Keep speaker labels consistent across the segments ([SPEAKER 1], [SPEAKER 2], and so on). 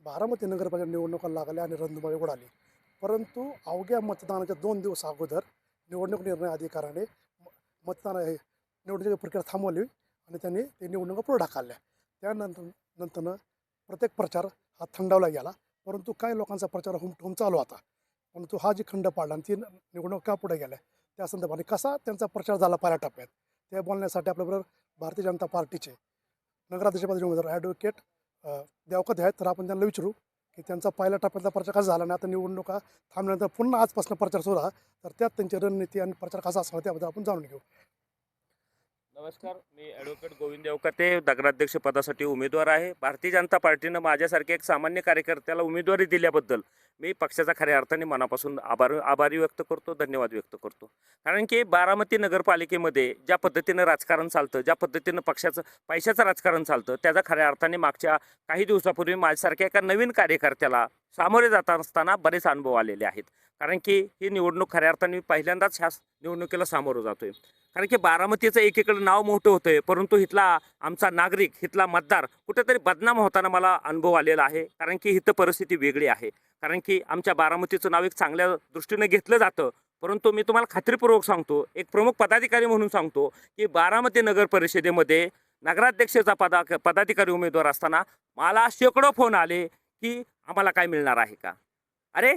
[SPEAKER 1] बारामती नगरपालिका निवडणुका लागल्या आणि रणधुमाळी उडाली. परंतु अवघ्या मतदानाच्या 2 दिवस अगोदर निवडणूक निर्णय अधिकाऱ्याने निवडणुकीची प्रक्रिया थांबवली आणि त्यांनी ते निवडणुका पुढे ढकलल्या. त्यानंतरनं प्रत्येक प्रचार हा थंडावला गेला. परंतु काही लोकांचा प्रचार हुमठूम चालू होता. परंतु हा जी खंड पाडला आणि ती निवडणूक का पुढे गेल्या त्या संदर्भाने कसा त्यांचा प्रचार झाला पहिल्या टप्प्यात ते बोलण्यासाठी आपल्याबरोबर भारतीय जनता पार्टीचे नगराध्यक्षपदाचे उमेदवार ॲडव्होकेट देवकते आहेत. तर आपण त्यांना विचारू की त्यांचा पहिल्या टप्प्यातला प्रचार कसा झाला आणि आता निवडणुका थांबल्यानंतर पुन्हा आजपासून प्रचार सुरू आहे, तर त्यात त्यांची रणनीती आणि प्रचार कसा असणार त्याबद्दल आपण जाणून घेऊ.
[SPEAKER 2] नमस्कार, मी ॲडव्होकेट गोविंद देवकते नगराध्यक्ष पदासाठी उमेदवार आहे. भारतीय जनता पार्टीनं माझ्यासारखे एक सामान्य कार्यकर्त्याला उमेदवारी दिल्याबद्दल मी पक्षाचा खऱ्या अर्थाने मनापासून आभारी व्यक्त करतो, धन्यवाद व्यक्त करतो. कारण की बारामती नगरपालिकेमध्ये ज्या पद्धतीनं राजकारण चालतं, ज्या पद्धतीनं पैशाचं राजकारण चालतं, त्याचा खऱ्या अर्थाने मागच्या काही दिवसापूर्वी माझ्यासारख्या एका नवीन कार्यकर्त्याला सामोरे जात असताना बरेच अनुभव आलेले आहेत. कारण की ही निवडणूक खऱ्या अर्थाने मी पहिल्यांदाच ह्या निवडणुकीला सामोरं जातोय. कारण की बारामतीचं एकीकडे नाव मोठं होतंय, परंतु इथला आमचा नागरिक, इथला मतदार कुठेतरी बदनाम होताना मला अनुभव आलेला आहे. कारण की इथं परिस्थिती वेगळी आहे. कारण की आमच्या बारामतीचं नाव एक चांगल्या दृष्टीने घेतलं जातं, परंतु मी तुम्हाला खात्रीपूर्वक सांगतो, एक प्रमुख पदाधिकारी म्हणून सांगतो की बारामती नगर परिषदेमध्ये नगराध्यक्षाचा पदाधिकारी उमेदवार असताना मला शेकडो फोन आले की आम्हाला काय मिळणार आहे का. अरे,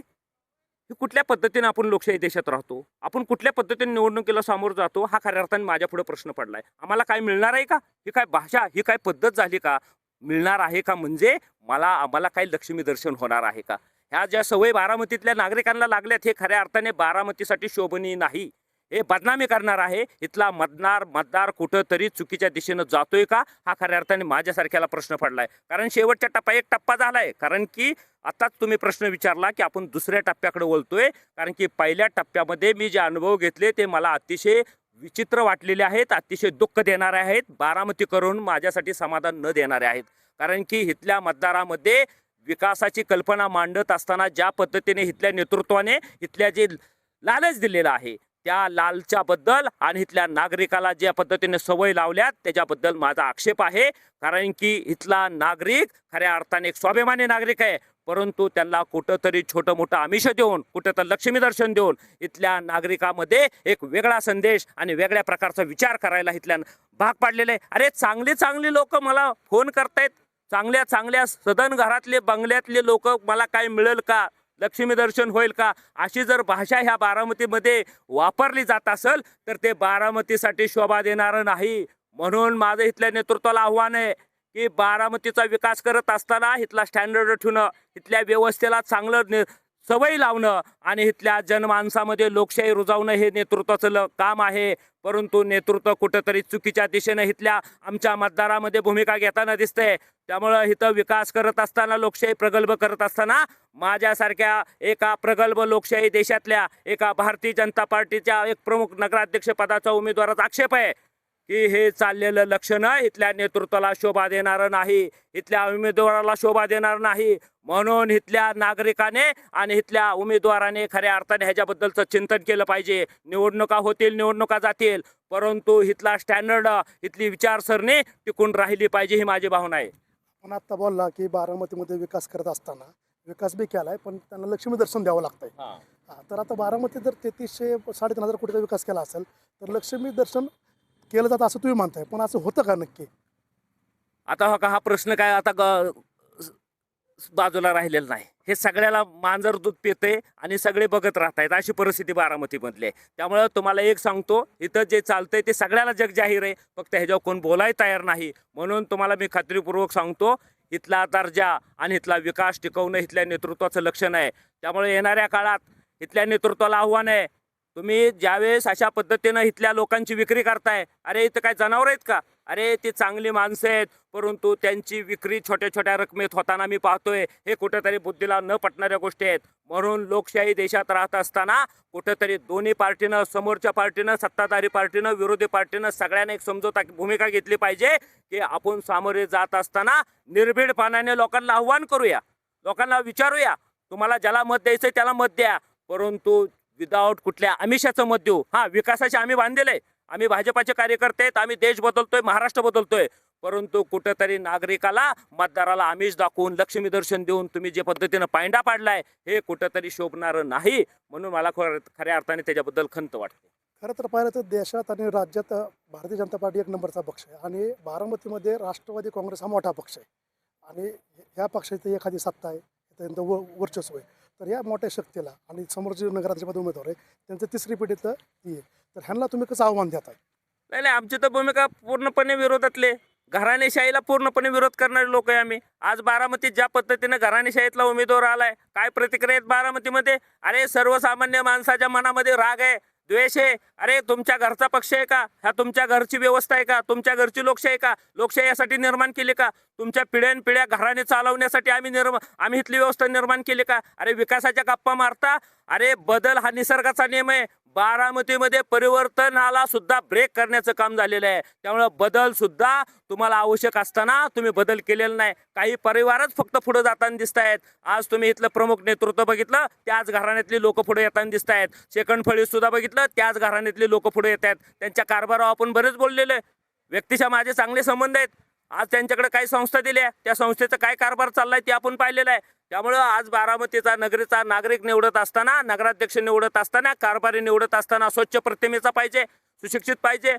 [SPEAKER 2] कुठल्या पद्धतीने आपण लोकशाही देशात राहतो, आपण कुठल्या पद्धतीने निवडणुकीला सामोरं जातो, हा खऱ्या अर्थाने माझ्या पुढे प्रश्न पडलाय. आम्हाला काय मिळणार आहे का, ही काय भाषा, ही काय पद्धत झाली का, मिळणार आहे का म्हणजे आम्हाला काही लक्ष्मी दर्शन होणार आहे का. ह्या ज्या सवयी बारामतीतल्या नागरिकांना लागल्यात हे खऱ्या अर्थाने बारामतीसाठी शोभनीय नाही, हे बदनामी करणार आहे. इथला मतदार कुठंतरी चुकीच्या दिशेनं जातोय का, हा खऱ्या अर्थाने माझ्यासारख्याला प्रश्न पडलाय. कारण शेवटच्या एक टप्पा झालाय. कारण की आताच तुम्ही प्रश्न विचारला की आपण दुसऱ्या टप्प्याकडे वळतोय. कारण की पहिल्या टप्प्यामध्ये मी जे अनुभव घेतले ते मला अतिशय विचित्र वाटलेले आहेत, अतिशय दुःख देणारे आहेत, बारामती करून माझ्यासाठी समाधान न देणारे आहेत. कारण की इथल्या मतदारामध्ये विकासाची कल्पना मांडत असताना ज्या पद्धतीने इथल्या नेतृत्वाने इथल्या जे लालच दिलेला आहे त्या लालच्याबद्दल आणि इथल्या नागरिकाला ज्या पद्धतीने सवय लावल्यात त्याच्याबद्दल माझा आक्षेप आहे. कारण की इथला नागरिक खऱ्या अर्थाने एक स्वाभिमानी नागरिक आहे, परंतु त्यांना कुठंतरी छोटं मोठं आमिष देऊन, कुठं लक्ष्मी दर्शन देऊन इथल्या नागरिकामध्ये एक वेगळा संदेश आणि वेगळ्या प्रकारचा विचार करायला इथल्या भाग पाडलेले आहे. अरे, चांगली लोक मला फोन करतायत, चांगल्या सदन घरातले बंगल्यातले लोक मला काय मिळेल का, लक्ष्मी दर्शन होईल का, अशी जर भाषा ह्या बारामतीमध्ये वापरली जात असेल तर ते बारामतीसाठी शोभा देणारं नाही. म्हणून माझं इथल्या नेतृत्वाला आव्हान आहे की बारामतीचा विकास करत असताना इथला स्टँडर्ड ठेवणं, इथल्या व्यवस्थेला चांगलं सवयी लावणं आणि इथल्या जनमानसामध्ये लोकशाही रुजवणं हे नेतृत्वाचं काम आहे. परंतु नेतृत्व कुठंतरी चुकीच्या दिशेनं इथल्या आमच्या मतदारामध्ये भूमिका घेताना दिसते. त्यामुळं इथं विकास करत असताना, लोकशाही प्रगल्भ करत असताना माझ्यासारख्या एका प्रगल्भ लोकशाही देशातल्या एका भारतीय जनता पार्टीच्या एक प्रमुख नगराध्यक्ष पदाचा उमेदवाराचा आक्षेप आहे की हे चाललेलं लक्षण इथल्या नेतृत्वाला शोभा देणारं नाही, इथल्या उमेदवाराला शोभा देणार नाही. म्हणून इथल्या नागरिकाने आणि इथल्या उमेदवाराने खऱ्या अर्थाने ह्याच्याबद्दलचं चिंतन केलं पाहिजे. निवडणुका होतील, निवडणुका जातील, परंतु इथला स्टँडर्ड, इथली विचारसरणी टिकून राहिली पाहिजे, ही माझी भावना आहे.
[SPEAKER 1] पण आत्ता बोलला की बारामतीमध्ये विकास करत असताना विकास बी केला आहे, पण त्यांना लक्ष्मी दर्शन द्यावं लागतंय. तर आता बारामती जर 3,300-3,500 कोटीचा विकास केला असेल तर लक्ष्मी दर्शन केलं जातं असं तुम्ही म्हणताय, पण असं होतं का नक्की?
[SPEAKER 2] आता हा प्रश्न काय आता बाजूला राहिलेला नाही. हे सगळ्याला मांजर दूध पिते आणि सगळे बघत राहतायत, अशी परिस्थिती बारामतीमधली आहे. त्यामुळे तुम्हाला एक सांगतो, इथं जे चालतंय ते सगळ्याला जग जाहीर आहे, फक्त ह्याच्यावर कोण बोलाय तयार नाही. म्हणून तुम्हाला मी खात्रीपूर्वक सांगतो, इथला दर्जा आणि इथला विकास टिकवणं इथल्या नेतृत्वाचं लक्षण आहे. त्यामुळे येणाऱ्या काळात इथल्या नेतृत्वाला आव्हान आहे, तुम्ही ज्यावेळेस अशा पद्धतीनं इथल्या लोकांची विक्री करताय, अरे इथं काय जनावर आहेत का, अरे ती चांगली माणसं आहेत, परंतु त्यांची विक्री छोट्या रकमेत होताना मी पाहतोय. हे कुठेतरी बुद्धीला न पटणाऱ्या गोष्टी आहेत. म्हणून लोकशाही देशात राहत असताना कुठेतरी दोन्ही पार्टीनं, समोरच्या पार्टीनं, सत्ताधारी पार्टीनं, विरोधी पार्टीनं सगळ्यांना एक समजोता भूमिका घेतली पाहिजे की आपण सामोरे जात असताना निर्भीडपणाने लोकांना आव्हान करूया, लोकांना विचारूया, तुम्हाला ज्याला मत द्यायचं त्याला मत द्या, परंतु विदाऊट कुठल्या आमिषाचं मत देऊ. विकासाचे आम्ही बांधलेले, आम्ही भाजपाचे कार्यकर्ते आहेत, आम्ही देश बदलतोय, महाराष्ट्र बदलतोय, परंतु कुठंतरी नागरिकाला मतदाराला आमिष दाखवून लक्ष्मी दर्शन देऊन तुम्ही जे पद्धतीनं पायंडा पाडलाय हे कुठंतरी शोभणारं नाही. म्हणून मला खऱ्या अर्थाने त्याच्याबद्दल खंत वाटते.
[SPEAKER 1] खरं तर पाहिलं तर देशात आणि राज्यात भारतीय जनता पार्टी एक नंबरचा पक्ष आहे आणि बारामतीमध्ये राष्ट्रवादी काँग्रेस हा मोठा पक्ष आहे आणि ह्या पक्षाची एखादी सत्ता आहे त्यांचं वर्चस्व आहे. तर या मोठ्या शक्तीला आणि समोर जे नगराध्यक्षपदी उमेदवार आहे त्यांचं तिसरी पिढी तर ती आहे. तर ह्यांना तुम्ही कसं आव्हान देताय?
[SPEAKER 2] नाही नाही, आमची तर भूमिका पूर्णपणे विरोधातले, घराणेशाहीला पूर्णपणे विरोध करणारे लोक आहे आम्ही. आज बारामतीत ज्या पद्धतीने घराणेशाहीतला उमेदवार आलाय, काय प्रतिक्रिया आहेत बारामतीमध्ये? अरे सर्वसामान्य माणसाच्या मनामध्ये राग आहे, द्वेष आहे. अरे तुमच्या घरचा पक्ष आहे का? ह्या तुमच्या घरची व्यवस्था आहे का? तुमच्या घरची लोकशाही का? लोकशाही यासाठी निर्माण केली का? तुमच्या पिढ्यानपिढ्या घराणे चालवण्यासाठी आम्ही इथली व्यवस्था निर्माण केली का? अरे विकासाच्या गप्पा मारता. अरे बदल हा निसर्गाचा नियम आहे. बारामतीमध्ये परिवर्तनाला सुद्धा ब्रेक करण्याचं काम झालेलं आहे. त्यामुळे बदल सुद्धा तुम्हाला आवश्यक असताना तुम्ही बदल केलेला नाही. काही परिवारच फक्त पुढे जाताना दिसत आहेत. आज तुम्ही इथलं प्रमुख नेतृत्व बघितलं, त्याच घराण्यातली लोक पुढे येताना दिसत आहेत. सेकंड फळीत सुद्धा बघितलं, त्याच घराण्यातली लोक पुढे येत आहेत. त्यांच्या कारभारावर आपण बरेच बोललेलो आहे. व्यक्तीच्या माझे चांगले संबंध आहेत. आज त्यांच्याकडे काही संस्था दिल्या, त्या संस्थेचा काय कारभार चाललाय ते आपण पाहिलेलं आहे. त्यामुळं आज बारामतीचा नगरीचा नागरिक निवडत असताना, नगराध्यक्ष निवडत असताना, कारभारी निवडत असताना स्वच्छ प्रतिमेचा पाहिजे, सुशिक्षित पाहिजे,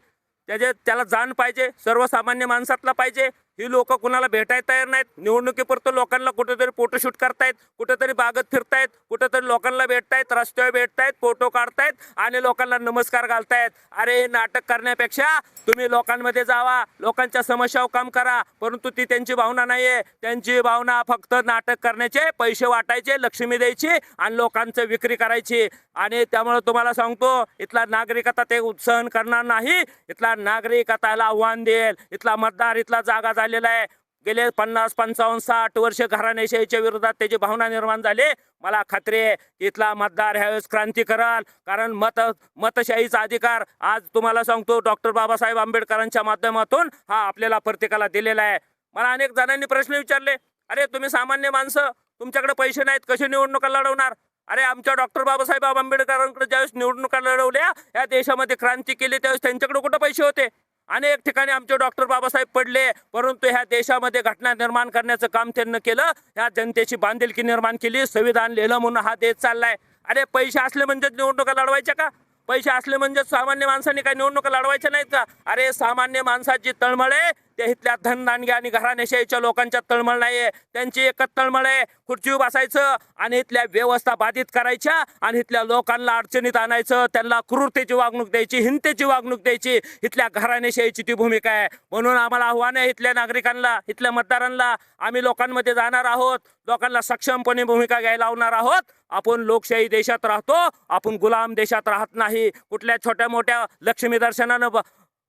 [SPEAKER 2] त्याला जाण पाहिजे, सर्वसामान्य माणसातला पाहिजे. ही लोक कुणाला भेटायला तयार नाहीत. निवडणुकीपुरतं लोकांना कुठेतरी फोटोशूट करतायत, कुठेतरी बागत फिरतायत, कुठेतरी लोकांना भेटतायत, रस्त्यावर भेटतायत, फोटो काढतायत आणि लोकांना नमस्कार घालतायत. अरे नाटक करण्यापेक्षा तुम्ही लोकांमध्ये जावा, लोकांच्या समस्यावर काम करा. परंतु ती त्यांची भावना नाहीये. त्यांची भावना फक्त नाटक करण्याचे, पैसे वाटायचे, लक्ष्मी द्यायची आणि लोकांचं विक्री करायची. आणि त्यामुळे तुम्हाला सांगतो, इथला नागरिक आता ते सहन करणार नाही. इथला नागरिक आता याला आव्हान देईल. इथला मतदार इथला जागा झालेला आहे. गेले 50, 55, 60 वर्ष घराणेशाहीच्या विरोधात त्याची भावना निर्माण झाली. मला खात्री आहे की इथला मतदार ह्यावेळेस क्रांती कराल. कारण मतशाहीचा अधिकार आज तुम्हाला सांगतो डॉक्टर बाबासाहेब आंबेडकरांच्या माध्यमातून हा आपल्याला प्रत्येकाला दिलेला आहे. मला अनेक जणांनी प्रश्न विचारले, अरे तुम्ही सामान्य माणसं, तुमच्याकडे पैसे नाहीत, कशी निवडणुका लढवणार? अरे आमच्या डॉक्टर बाबासाहेब आंबेडकरांकडे ज्यावेळेस निवडणुका लढवल्या, या देशामध्ये क्रांती केली, त्यावेळेस त्यांच्याकडे कुठं पैसे होते? अनेक ठिकाणी आमचे डॉक्टर बाबासाहेब पडले, परंतु ह्या देशामध्ये घटना निर्माण करण्याचं काम त्यांनी केलं. ह्या जनतेची बांधिलकी निर्माण केली, संविधान लिहिलं म्हणून हा देश चाललाय. अरे पैसे असले म्हणजे निवडणुका लढवायच्या का? पैसे असले म्हणजे सामान्य माणसांनी काय निवडणुका लढवायच्या नाहीत का? अरे सामान्य माणसाची तळमळ आहे ते इथल्या धनदानगी आणि घराणेशाहीच्या लोकांच्या तळमळ नाहीये. त्यांची एकच तळमळ आहे, खुर्चीवर बसायचं आणि इथल्या व्यवस्था बाधित करायच्या आणि इथल्या लोकांना अडचणीत आणायचं, त्यांना क्रूरतेची वागणूक द्यायची, हिंसेची वागणूक द्यायची. इथल्या घराणेशाहीची ती भूमिका आहे. म्हणून आम्हाला आव्हान आहे इथल्या नागरिकांना, इथल्या मतदारांना. आम्ही लोकांमध्ये जाणार आहोत, लोकांना सक्षमपणे भूमिका घ्यायला लावणार आहोत. आपण लोकशाही देशात राहतो, आपण गुलाम देशात राहत नाही. कुठल्या छोट्या मोठ्या लक्ष्मी दर्शनानं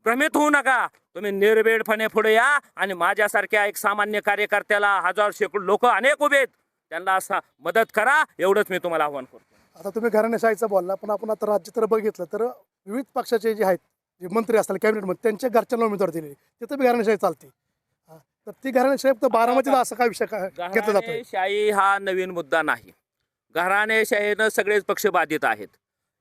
[SPEAKER 2] भ्रमित होऊ नका. तुम्ही निर्भीडपणे पुढे या आणि माझ्यासारख्या एक सामान्य कार्यकर्त्याला हजार शेकडो लोक अनेक उभे आहेत, त्यांना असा मदत करा. एवढंच मी तुम्हाला आव्हान करतो.
[SPEAKER 1] आता तुम्ही घराणेशाहीचं बोलला, पण आपण आता राज्य तर बघितलं तर विविध पक्षाचे जे आहेत, जे मंत्री असतात कॅबिनेटमध्ये, त्यांच्या घरच्यांना उमेदवार दिले, तिथं बी घराणेशाही चालते. तर ती घराणेशाही फक्त बारामतीला असं काय विषय घेतला जातो?
[SPEAKER 2] घराणेशाही हा नवीन मुद्दा नाही. घराणेशाहीनं सगळेच पक्ष बाधित आहेत.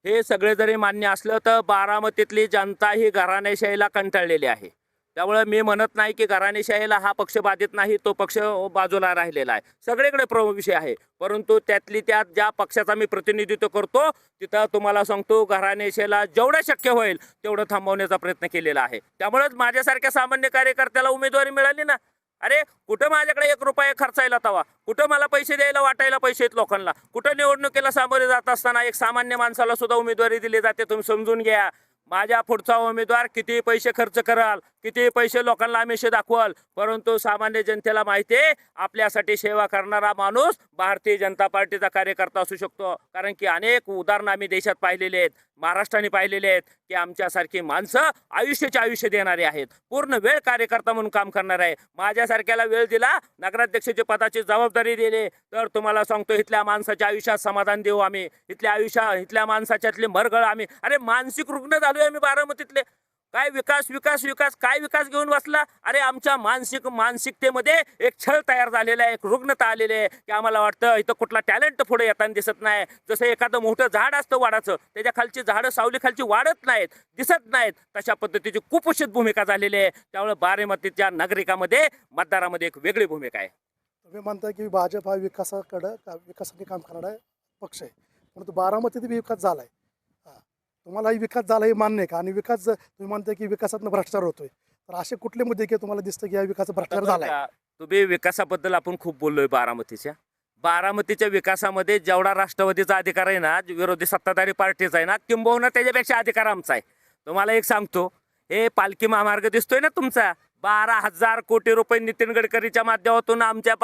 [SPEAKER 2] हे सगळे जरी मान्य असलं तर बारामतीतली जनता ही घराणेशाहीला कंटाळलेली आहे. त्यामुळे मी म्हणत नाही की घराणेशाहीला हा पक्ष बाधित नाही, तो पक्ष बाजूला राहिलेला आहे. सगळीकडे विषय आहे. परंतु त्यातली त्यात ज्या पक्षाचा मी प्रतिनिधित्व करतो तिथं तुम्हाला सांगतो घराणेशाहीला जेवढं शक्य होईल तेवढं थांबवण्याचा प्रयत्न केलेला आहे. त्यामुळेच माझ्यासारख्या सामान्य कार्यकर्त्याला उमेदवारी मिळाली ना. अरे कुठं माझ्याकडे 1 रुपया खर्चायला तवा, कुठं मला पैसे द्यायला वाटायला पैसे आहेत लोकांना, कुठं निवडणुकीला सामोरे जात असताना एक सामान्य माणसाला सुद्धा उमेदवारी दिली जाते. तुम्ही समजून घ्या. माझ्या पुढचा उमेदवार किती पैसे खर्च कराल, किती पैसे लोकांना आमिष दाखवाल, परंतु सामान्य जनतेला माहिती आहे आपल्यासाठी सेवा करणारा माणूस भारतीय जनता पार्टीचा कार्यकर्ता असू शकतो. कारण की अनेक उदाहरणं आम्ही देशात पाहिलेले आहेत, महाराष्ट्राने पाहिलेले आहेत की आमच्यासारखी माणसं आयुष्याचे आयुष्य देणारे आहेत, पूर्ण वेळ कार्यकर्ता म्हणून काम करणार आहे. माझ्यासारख्याला वेळ दिला, नगराध्यक्षाची पदाची जबाबदारी दिली, तर तुम्हाला सांगतो इथल्या माणसाच्या आयुष्यात समाधान देऊ आम्ही. इथल्या माणसाच्यातले मरगळ आम्ही. अरे मानसिक रुग्ण झालोय आम्ही बारामतीतले. काय विकास विकास विकास काय विकास घेऊन बसला? अरे आमच्या मानसिकतेमध्ये एक छळ तयार झालेला आहे, एक रुग्णता आलेली आहे की आम्हाला वाटतं इथं कुठला टॅलेंट पुढे येताना दिसत नाही. जसं एखादं मोठं झाड असतं वाडाचं, त्याच्या खालची झाडं सावली खालची वाढत नाहीत, दिसत नाहीत, तशा पद्धतीची कुपोषित भूमिका झालेली आहे. त्यामुळे बारामतीच्या नागरिकांमध्ये मतदारामध्ये एक वेगळी भूमिका आहे.
[SPEAKER 1] तुम्ही म्हणताय की भाजप हा विकासाने काम करणारा पक्ष आहे, परंतु बारामतीत बी विकास झाला आहे. तुम्हालाही विकास झाला हे मान्य आहे का? आणि तुम्ही म्हणताय की विकासातनं भ्रष्टाचार होतोय, तर असे कुठले मुद्दे की तुम्हाला दिसतं की या विकासाचा भ्रष्टाचार झाला आहे?
[SPEAKER 2] तुम्ही विकासाबद्दल आपण खूप बोललोय. बारामतीच्या विकासामध्ये जेवढा राष्ट्रवादीचा अधिकार आहे ना, विरोधी सत्ताधारी पार्टीचा आहे ना, किंबहुना त्याच्यापेक्षा अधिकार आमचा आहे. तुम्हाला एक सांगतो, हे पालखी महामार्ग दिसतोय ना तुमचा, 12,000 कोटी रुपये नितीन गडकरीच्या माध्यमातून आमच्या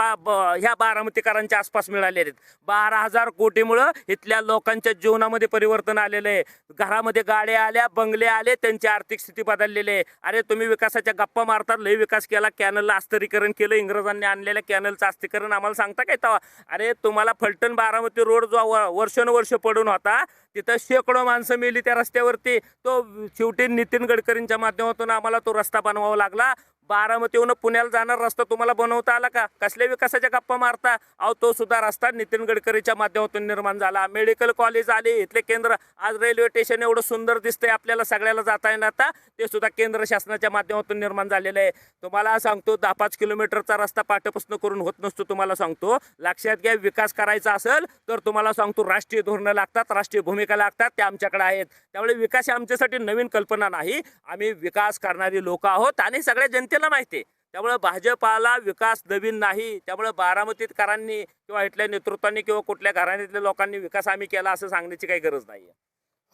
[SPEAKER 2] ह्या बारामतीकरांच्या आसपास मिळालेले आहेत. 12,000 कोटीमुळं इथल्या लोकांच्या जीवनामध्ये परिवर्तन आलेलं आहे. घरामध्ये गाड्या आल्या, बंगले आले, त्यांची आर्थिक स्थिती बदललेली आहे. अरे तुम्ही विकासाच्या गप्पा मारतात, लय विकास केला, कॅनलला अस्तरीकरण केलं, इंग्रजांनी आणलेल्या कॅनलचं अस्तीकरण आम्हाला सांगता काय तवा? अरे तुम्हाला फलटण बारामती रोड जो वर्षानुवर्ष पडून होता, तिथं शेकडो माणसं मेली त्या रस्त्यावरती. तो शेवटी नितीन गडकरींच्या माध्यमातून आम्हाला तो रस्ता बनवावा लागला. बारामतीहून पुण्याला जाणार रस्ता तुम्हाला बनवता आला का? कसल्या विकासाच्या गप्पा मारता? अहो तो सुद्धा रस्ता नितीन गडकरीच्या माध्यमातून निर्माण झाला. मेडिकल कॉलेज आले, इथले केंद्र, आज रेल्वे स्टेशन एवढं सुंदर दिसतंय, आपल्याला सगळ्याला जाता येणार आता, ते सुद्धा केंद्र शासनाच्या माध्यमातून निर्माण झालेलं आहे. तुम्हाला सांगतो 10-5 किलोमीटरचा रस्ता पाठपासून करून होत नसतो. तुम्हाला सांगतो, लक्षात घ्या, विकास करायचा असेल तर तुम्हाला सांगतो राष्ट्रीय धोरणं लागतात, राष्ट्रीय भूमिका लागतात, त्या आमच्याकडे आहेत. त्यामुळे विकास ही आमच्यासाठी नवीन कल्पना नाही. आम्ही विकास करणारी लोक आहोत आणि सगळ्या जनतेला माहिती आहे. त्यामुळे भाजपाला विकास नवीन नाही. त्यामुळे बारामतीकरांनी किंवा इथल्या नेतृत्वांनी किंवा कुठल्या घराण्यातल्या लोकांनी विकास आम्ही केला असं सांगण्याची काही गरज नाही.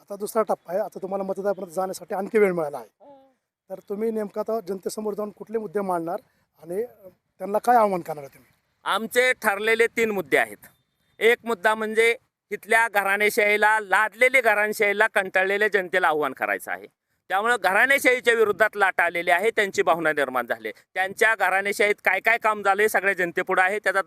[SPEAKER 1] आता दुसरा टप्पा आहे, आता तुम्हाला मतदारापर्यंत जाण्यासाठी आणखी वेळ मिळाला आहे, तर तुम्ही नेमकं आता जनतेसमोर जाऊन कुठले मुद्दे मांडणार आणि त्यांना काय आव्हान करणार तुम्ही?
[SPEAKER 2] आमचे ठरलेले 3 मुद्दे आहेत. एक मुद्दा म्हणजे इथल्या घराणेशाहीला, लादलेली घराणेशाहीला कंटाळलेल्या जनतेला आव्हान करायचं आहे. त्यामुळे घराणेशाहीच्या विरोधात लाट आलेली आहे, त्यांची भावना निर्माण झाली. त्यांच्या घराणेशाहीत काय काय काम झाले सगळ्या जनतेपुढे आहे. त्याचा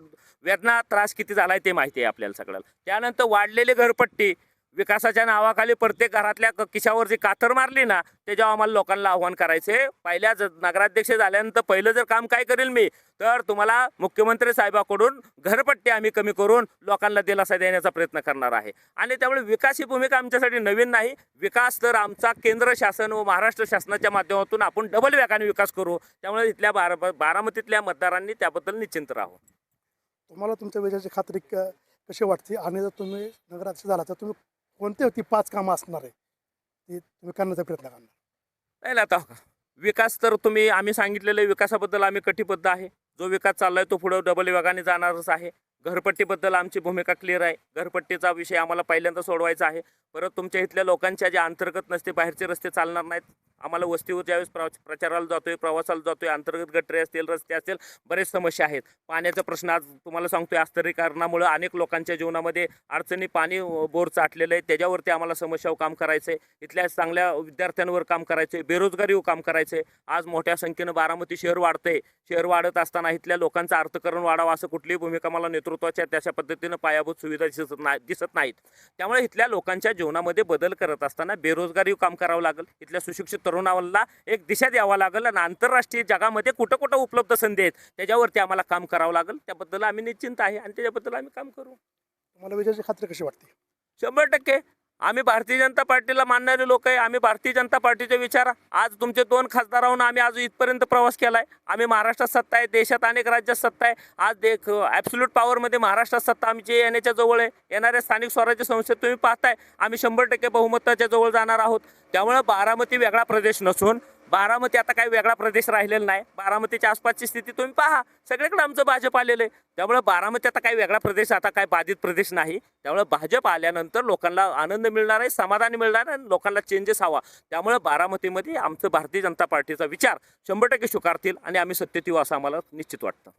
[SPEAKER 2] वेदना त्रास किती झाला आहे ते माहिती आहे आपल्याला सगळ्याला. त्यानंतर वाढलेली घरपट्टी, विकासाच्या नावाखाली प्रत्येक घरातल्या खिशावर जी कातर मारली ना, त्याच्यावर आम्हाला लोकांना आव्हान करायचे. पहिल्या नगराध्यक्ष झाल्यानंतर पहिलं जर काम काय करेल मी, तर तुम्हाला मुख्यमंत्री साहेबाकडून घरपट्टी आम्ही कमी करून लोकांना दिलासा देण्याचा प्रयत्न करणार आहे. आणि त्यामुळे विकास ही भूमिका आमच्यासाठी नवीन नाही. विकास तर आमचा केंद्र शासन व महाराष्ट्र शासनाच्या माध्यमातून आपण डबल वेगाने विकास करू. त्यामुळे इथल्या बारामतीतल्या मतदारांनी त्याबद्दल निश्चिंत राहावं.
[SPEAKER 1] तुम्हाला तुमच्या विजयाची खात्री कशी वाटते? आणि जर तुम्ही नगराध्यक्ष झाला तर तुम्ही कोणते ती 5 कामं असणार आहे ती तुम्ही करण्याचा प्रयत्न करणार?
[SPEAKER 2] नाही ना, आता विकास तर आम्ही सांगितलेल्या विकासाबद्दल आम्ही कटिबद्ध आहे. जो विकास चाललाय तो पुढे डबल वेगाने जाणारच आहे. घरपट्टीबद्दल आमची भूमिका क्लिअर आहे. घरपट्टीचा विषय आम्हाला पहिल्यांदा सोडवायचा आहे. परत तुमच्या इथल्या लोकांच्या जे अंतर्गत नसते, बाहेरचे रस्ते चालणार नाहीत. आम्हाला वस्तीवर ज्यावेळेस प्रचाराला जातोय, प्रवासाला जातोय, अंतर्गत गटरे असतील, रस्ते असतील, बरेच समस्या आहेत. पाण्याचा प्रश्न आज तुम्हाला सांगतोय, आस्तरीकरणामुळे अनेक लोकांच्या जीवनामध्ये अडचणी, पाणी बोरचं आटलेलं आहे, त्याच्यावरती आम्हाला समस्यावर काम करायचं आहे. इथल्या चांगल्या विद्यार्थ्यांवर काम करायचं आहे, बेरोजगारीवर काम करायचं आहे. आज मोठ्या संख्येनं बारामती शहर वाढतंय. शहर वाढत असताना इथल्या लोकांचं अर्थकारण वाढावं असं कुठलीही भूमिका मला नेतृत्वाच्या तशा पद्धतीनं पायाभूत सुविधा दिसत नाहीत. त्यामुळे इथल्या लोकांच्या जीवनामध्ये बदल करत असताना बेरोजगारीवर काम करावं लागेल. इथल्या सुशिक्षित तरुणाला एक दिशा द्यावा लागेल आणि आंतरराष्ट्रीय जगामध्ये कुठं कुठं उपलब्ध संधी आहेत त्याच्यावरती आम्हाला काम करावं लागेल. त्याबद्दल आम्ही निश्चिंत आहे आणि त्याच्याबद्दल आम्ही काम करू.
[SPEAKER 1] तुम्हाला विजयाची खात्री कशी वाटते?
[SPEAKER 2] 100% आम्ही भारतीय जनता पार्टीला मानणारे लोक आहे. आम्ही भारतीय जनता पार्टीचे विचार, आज तुमचे 2 खासदाराहून आम्ही आज इथपर्यंत प्रवास केलाय. आम्ही महाराष्ट्रात सत्ता आहे, देशात अनेक राज्यात सत्ता आहे. आज ॲब्सोल्यूट पॉवरमध्ये महाराष्ट्रात सत्ता आमची येण्याच्या जवळ आहे. येणाऱ्या स्थानिक स्वराज्य संस्थेत तुम्ही पाहताय आम्ही 100% बहुमताच्या जवळ जाणार आहोत. त्यामुळे बारामती वेगळा प्रदेश नसून बारामती आता काही वेगळा प्रदेश राहिलेला नाही. बारामतीच्या आसपासची स्थिती तुम्ही पहा, सगळीकडे आमचं भाजप आलेलं आहे. त्यामुळे बारामती आता काही वेगळा प्रदेश, आता काही बाधित प्रदेश नाही. त्यामुळे भाजप आल्यानंतर लोकांना आनंद मिळणार आहे, समाधानी मिळणार आहे आणि लोकांना चेंजेस हवा. त्यामुळे बारामतीमध्ये आमचं भारतीय जनता पार्टीचा विचार 100% स्वीकारतील आणि आम्ही सत्तेत येऊ असं आम्हाला निश्चित वाटतं.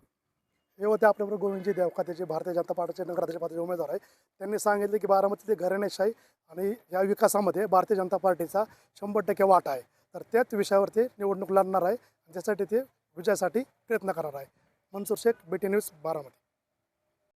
[SPEAKER 1] हे होते आपल्याबरोबर गोविंदजी देवका, जे भारतीय जनता पार्टीचे नगराध्यक्ष पदाचे उमेदवार आहे. त्यांनी सांगितले की बारामतीतील घराणेशाही आणि या विकासामध्ये भारतीय जनता पार्टीचा 100% वाटा आहे. तर त्याच विषयावरती निवडणूक लढणार आहे, ज्यासाठी ते विजयासाठी प्रयत्न करणार आहे. Mansoor Shaikh, BT news, Baramati.